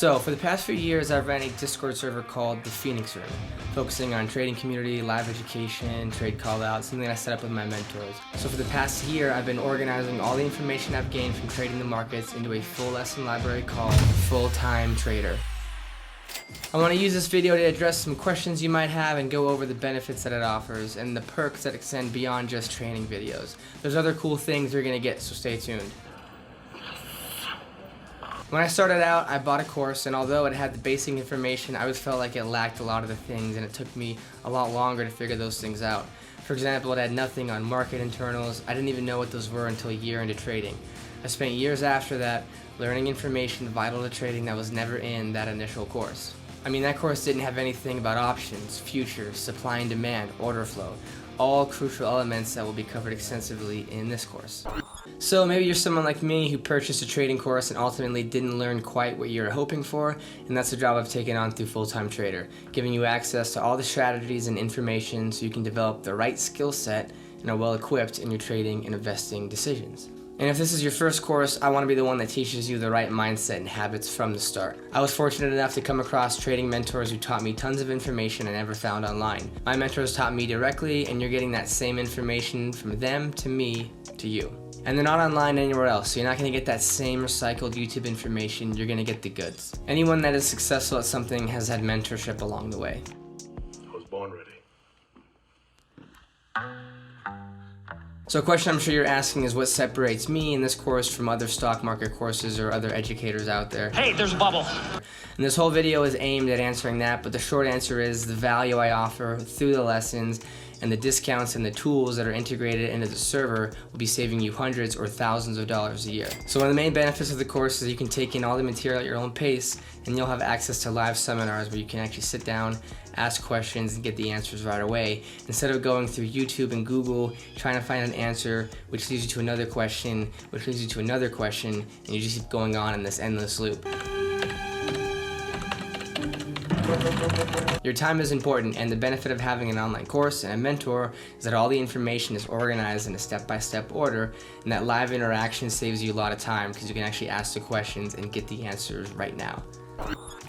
So for the past few years, I've ran a Discord server called the Phoenix Room, focusing on trading community, live education, trade call-outs, something that I set up with my mentors. So for the past year, I've been organizing all the information I've gained from trading the markets into a full lesson library called Full-Time Trader. I want to use this video to address some questions you might have and go over the benefits that it offers and the perks that extend beyond just training videos. There's other cool things you're going to get, so stay tuned. When I started out, I bought a course, and although it had the basic information, I always felt like it lacked a lot of the things, and it took me a lot longer to figure those things out. For example, it had nothing on market internals. I didn't even know what those were until a year into trading. I spent years after that learning information vital to trading that was never in that initial course. I mean, that course didn't have anything about options, futures, supply and demand, order flow, all crucial elements that will be covered extensively in this course. So maybe you're someone like me who purchased a trading course and ultimately didn't learn quite what you were hoping for, and that's the job I've taken on through Full-Time Trader, giving you access to all the strategies and information so you can develop the right skill set and are well equipped in your trading and investing decisions. And if this is your first course, I want to be the one that teaches you the right mindset and habits from the start. I was fortunate enough to come across trading mentors who taught me tons of information I never found online. My mentors taught me directly, and you're getting that same information from them to me to you. And they're not online anywhere else, so you're not going to get that same recycled YouTube information. You're going to get the goods. Anyone that is successful at something has had mentorship along the way. I was born ready. So a question I'm sure you're asking is what separates me in this course from other stock market courses or other educators out there. Hey, there's a bubble. And this whole video is aimed at answering that, but the short answer is the value I offer through the lessons and the discounts and the tools that are integrated into the server will be saving you hundreds or thousands of dollars a year. So one of the main benefits of the course is you can take in all the material at your own pace, and you'll have access to live seminars where you can actually sit down, ask questions, and get the answers right away, instead of going through YouTube and Google trying to find an answer, which leads you to another question, which leads you to another question, and you just keep going on in this endless loop. Your time is important, and the benefit of having an online course and a mentor is that all the information is organized in a step-by-step order, and that live interaction saves you a lot of time because you can actually ask the questions and get the answers right now.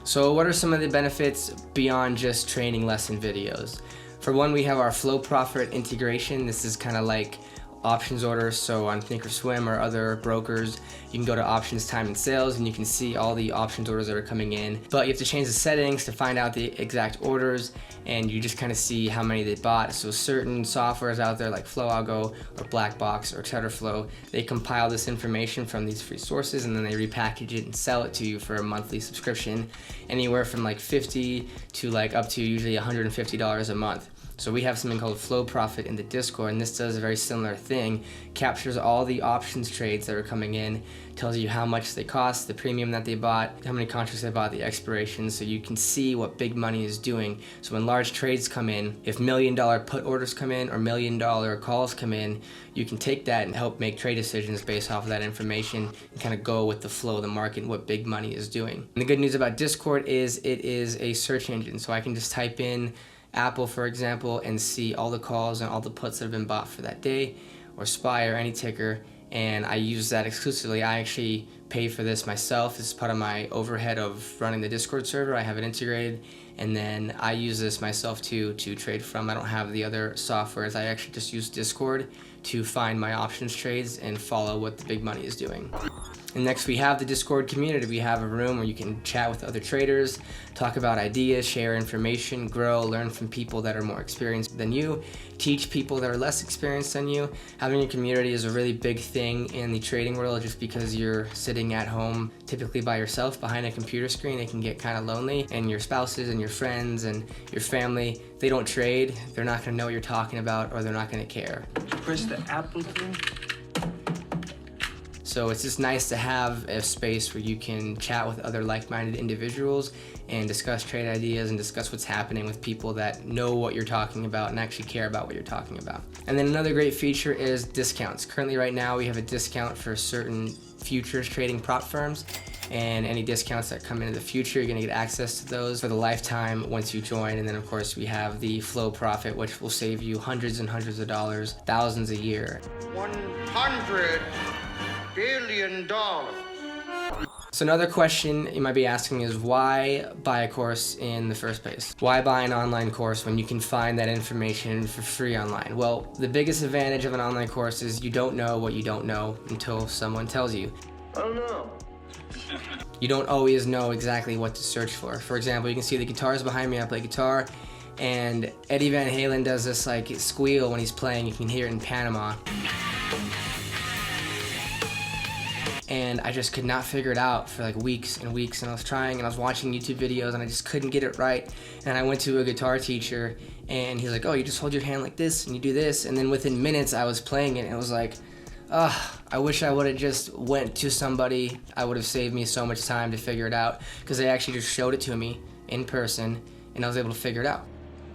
So what are some of the benefits beyond just training lesson videos? For one, we have our flow profit integration. This is kind of like options orders, so on Thinkorswim or other brokers, you can go to options time and sales and you can see all the options orders that are coming in, but you have to change the settings to find out the exact orders, and you just kind of see how many they bought. So certain softwares out there like FlowAlgo or Blackbox or Cheddarflow, they compile this information from these free sources and then they repackage it and sell it to you for a monthly subscription, anywhere from like $50 to like up to usually $150 a month. So we have something called Flow Profit in the Discord, and this does a very similar thing, captures all the options trades that are coming in, tells you how much they cost, the premium that they bought, how many contracts they bought, the expirations, so you can see what big money is doing. So when large trades come in, if $1 million put orders come in or $1 million calls come in, you can take that and help make trade decisions based off of that information and kind of go with the flow of the market and what big money is doing. And the good news about Discord is it is a search engine, so I can just type in Apple, for example, and see all the calls and all the puts that have been bought for that day, or SPY or any ticker, and I use that exclusively. I actually pay for this myself. This is part of my overhead of running the Discord server. I have it integrated, and then I use this myself to trade from. I don't have the other softwares. I actually just use Discord to find my options trades and follow what the big money is doing. And next we have the Discord community. We have a room where you can chat with other traders, talk about ideas, share information, grow, learn from people that are more experienced than you, teach people that are less experienced than you. Having a community is a really big thing in the trading world, just because you're sitting at home typically by yourself behind a computer screen. It can get kind of lonely, and your spouses and your friends and your family, they don't trade, they're not going to know what you're talking about, or they're not going to care. Press the Apple key. So it's just nice to have a space where you can chat with other like-minded individuals and discuss trade ideas and discuss what's happening with people that know what you're talking about and actually care about what you're talking about. And then another great feature is discounts. Currently right now we have a discount for certain futures trading prop firms, and any discounts that come into the future, you're going to get access to those for the lifetime once you join. And then of course we have the Flow Profit, which will save you hundreds and hundreds of dollars, thousands a year. $100 billion. So another question you might be asking is, why buy a course in the first place? Why buy an online course when you can find that information for free online? Well, the biggest advantage of an online course is you don't know what you don't know until someone tells you. I don't know. You don't always know exactly what to search for. For example, you can see the guitars behind me. I play guitar, and Eddie Van Halen does this like squeal when he's playing. You can hear it in Panama. And I just could not figure it out for like weeks and weeks, and I was trying and I was watching YouTube videos and I just couldn't get it right. And I went to a guitar teacher and he's like, oh, you just hold your hand like this and you do this, and then within minutes I was playing it and it was like, I wish I would have just went to somebody. I would have saved me so much time to figure it out, because they actually just showed it to me in person and I was able to figure it out.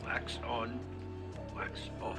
Wax on, wax off.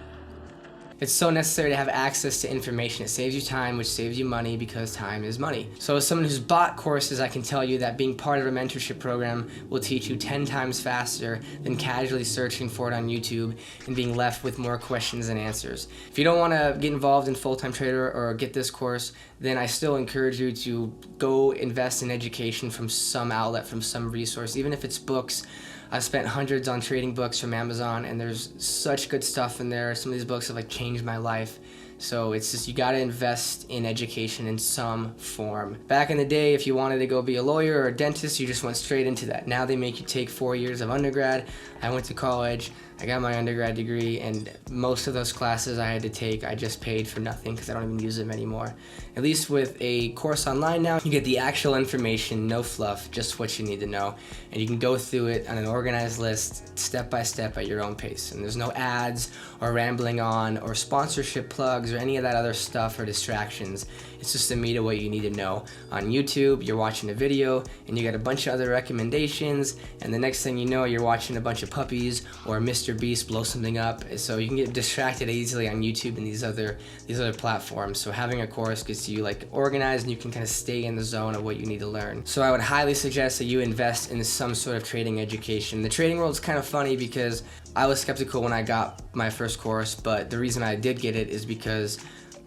It's so necessary to have access to information. It saves you time, which saves you money, because time is money. So as someone who's bought courses, I can tell you that being part of a mentorship program will teach you 10 times faster than casually searching for it on YouTube and being left with more questions than answers. If you don't want to get involved in Full-Time Trader or get this course, then I still encourage you to go invest in education from some outlet, from some resource, even if it's books. I've spent hundreds on trading books from Amazon, and there's such good stuff in there. Some of these books have like changed my life. So it's just, you gotta invest in education in some form. Back in the day, if you wanted to go be a lawyer or a dentist, you just went straight into that. Now they make you take 4 years of undergrad. I went to college, I got my undergrad degree, and most of those classes I had to take, I just paid for nothing because I don't even use them anymore. At least with a course online now, you get the actual information, no fluff, just what you need to know. And you can go through it on an organized list, step by step at your own pace. And there's no ads or rambling on or sponsorship plugs or any of that other stuff or distractions. It's just a meat of what you need to know. On YouTube, you're watching a video and you got a bunch of other recommendations, and the next thing you know, you're watching a bunch of puppies or Mr. Beast blow something up. So you can get distracted easily on YouTube and these other platforms. So having a course gets you like organized, and you can kind of stay in the zone of what you need to learn. So I would highly suggest that you invest in some sort of trading education. The trading world is kind of funny because I was skeptical when I got my first course, but the reason I did get it is because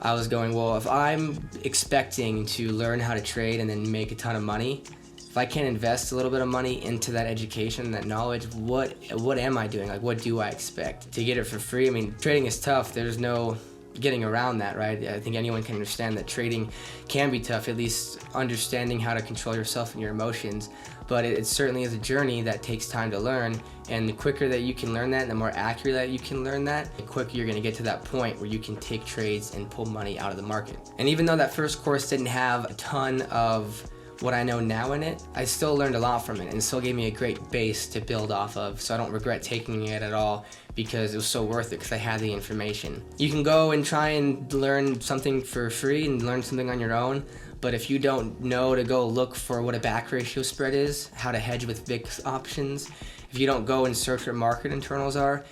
I was going, well, if I'm expecting to learn how to trade and then make a ton of money, if I can't invest a little bit of money into that education, that knowledge, what am I doing? Like, what do I expect? To get it for free? I mean, trading is tough. There's no getting around that, right? I think anyone can understand that trading can be tough, at least understanding how to control yourself and your emotions. But it certainly is a journey that takes time to learn, and the quicker that you can learn that, and the more accurate that you can learn that, the quicker you're going to get to that point where you can take trades and pull money out of the market. And even though that first course didn't have a ton of what I know now in it, I still learned a lot from it, and it still gave me a great base to build off of. So I don't regret taking it at all, because it was so worth it, because I had the information. You can go and try and learn something for free and learn something on your own, but if you don't know to go look for what a back ratio spread is, how to hedge with VIX options, if you don't go and search what market internals are,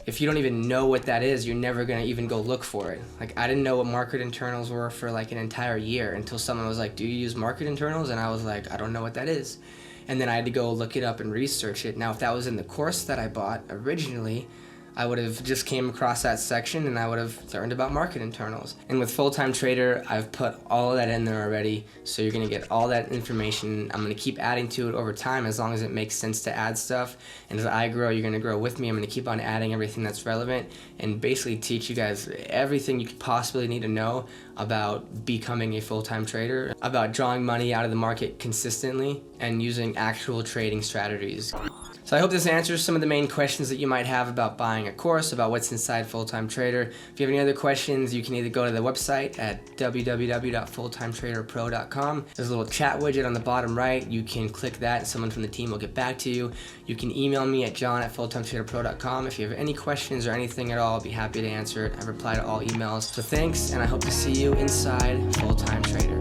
if you don't even know what that is, you're never gonna even go look for it. Like, I didn't know what market internals were for like an entire year until someone was like, do you use market internals? And I was like, I don't know what that is. And then I had to go look it up and research it. Now, if that was in the course that I bought originally, I would have just came across that section and I would have learned about market internals. And with Full-Time Trader, I've put all of that in there already, so you're gonna get all that information. I'm gonna keep adding to it over time as long as it makes sense to add stuff. And as I grow, you're gonna grow with me. I'm gonna keep on adding everything that's relevant and basically teach you guys everything you could possibly need to know about becoming a full-time trader, about drawing money out of the market consistently, and using actual trading strategies. So I hope this answers some of the main questions that you might have about buying a course, about what's inside Full-Time Trader. If you have any other questions, you can either go to the website at www.fulltimetraderpro.com. There's a little chat widget on the bottom right. You can click that and someone from the team will get back to you. You can email me at john@fulltimetraderpro.com. If you have any questions or anything at all, I'll be happy to answer it. I reply to all emails. So thanks, and I hope to see you inside Full-Time Trader.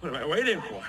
What am I waiting for?